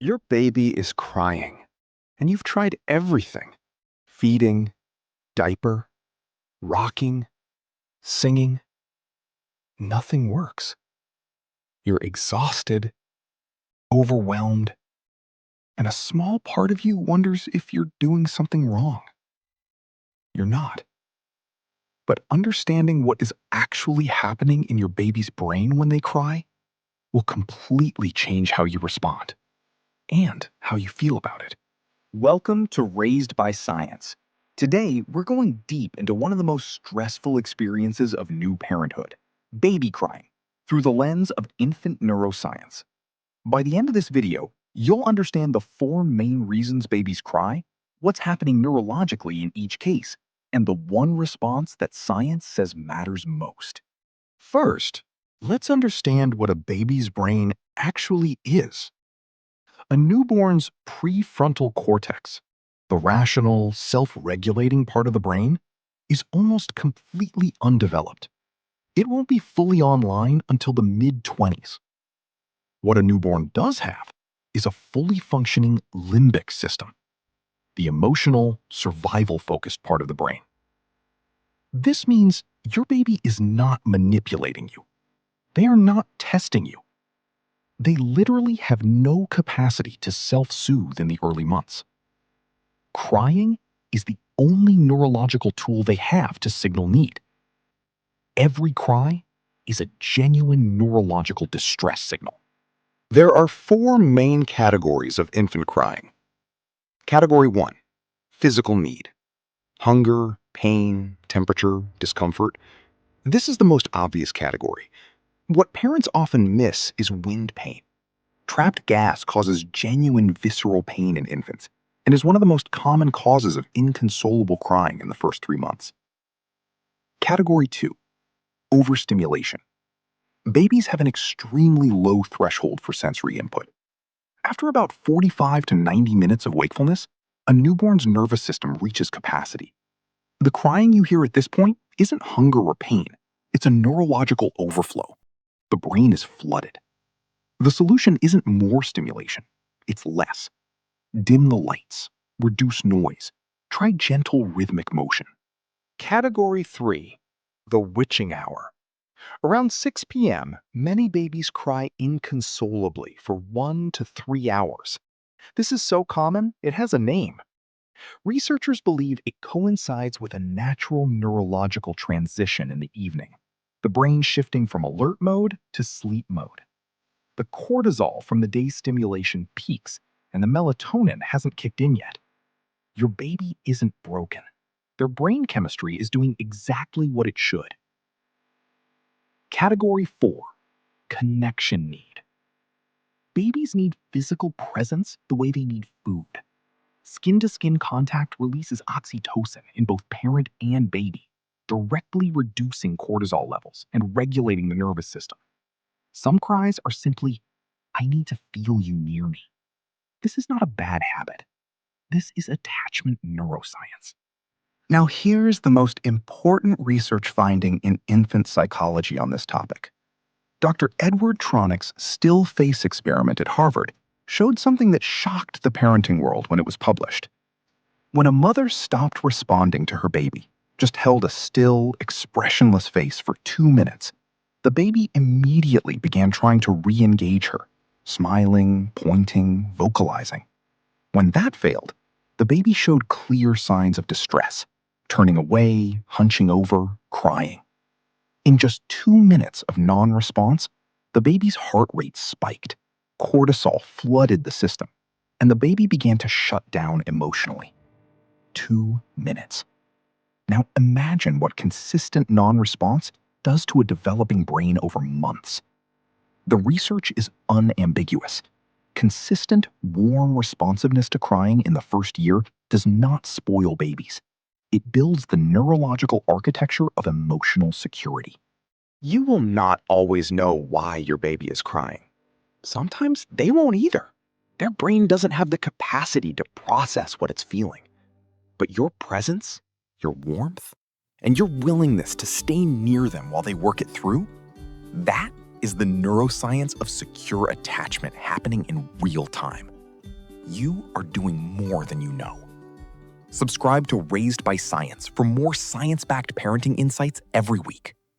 Your baby is crying, and you've tried everything: feeding, diaper, rocking, singing. Nothing works. You're exhausted, overwhelmed, and a small part of you wonders if you're doing something wrong. You're not. But understanding what is actually happening in your baby's brain when they cry will completely change how you respond and how you feel about it. Welcome to Raised by Science. Today, we're going deep into one of the most stressful experiences of new parenthood, baby crying, through the lens of infant neuroscience. By the end of this video, you'll understand the 4 main reasons babies cry, what's happening neurologically in each case, and the one response that science says matters most. First, let's understand what a baby's brain actually is. A newborn's prefrontal cortex, the rational, self-regulating part of the brain, is almost completely undeveloped. It won't be fully online until the mid-20s. What a newborn does have is a fully functioning limbic system, the emotional, survival-focused part of the brain. This means your baby is not manipulating you. They are not testing you. They literally have no capacity to self-soothe in the early months. Crying is the only neurological tool they have to signal need. Every cry is a genuine neurological distress signal. There are 4 main categories of infant crying. Category 1, physical need. Hunger, pain, temperature, discomfort. This is the most obvious category. What parents often miss is wind pain. Trapped gas causes genuine visceral pain in infants and is one of the most common causes of inconsolable crying in the first 3 months. Category 2, overstimulation. Babies have an extremely low threshold for sensory input. After about 45 to 90 minutes of wakefulness, a newborn's nervous system reaches capacity. The crying you hear at this point isn't hunger or pain. It's a neurological overflow. The brain is flooded. The solution isn't more stimulation. It's less. Dim the lights. Reduce noise. Try gentle rhythmic motion. Category 3, the witching hour. Around 6 p.m., many babies cry inconsolably for 1 to 3 hours. This is so common, it has a name. Researchers believe it coincides with a natural neurological transition in the evening, the brain shifting from alert mode to sleep mode. The cortisol from the day's stimulation peaks, and the melatonin hasn't kicked in yet. Your baby isn't broken. Their brain chemistry is doing exactly what it should. Category 4, connection need. Babies need physical presence the way they need food. Skin-to-skin contact releases oxytocin in both parent and baby, directly reducing cortisol levels and regulating the nervous system. Some cries are simply, "I need to feel you near me." This is not a bad habit. This is attachment neuroscience. Now here's the most important research finding in infant psychology on this topic. Dr. Edward Tronick's still face experiment at Harvard showed something that shocked the parenting world when it was published. When a mother stopped responding to her baby, just held a still, expressionless face for 2 minutes, the baby immediately began trying to re-engage her, smiling, pointing, vocalizing. When that failed, the baby showed clear signs of distress, turning away, hunching over, crying. In just 2 minutes of non-response, the baby's heart rate spiked, cortisol flooded the system, and the baby began to shut down emotionally. 2 minutes. Now imagine what consistent non-response does to a developing brain over months. The research is unambiguous. Consistent, warm responsiveness to crying in the first year does not spoil babies. It builds the neurological architecture of emotional security. You will not always know why your baby is crying. Sometimes they won't either. Their brain doesn't have the capacity to process what it's feeling. But your presence, your warmth, and your willingness to stay near them while they work it through, that is the neuroscience of secure attachment happening in real time. you are doing more than you know. Subscribe to Raised by Science for more science-backed parenting insights every week.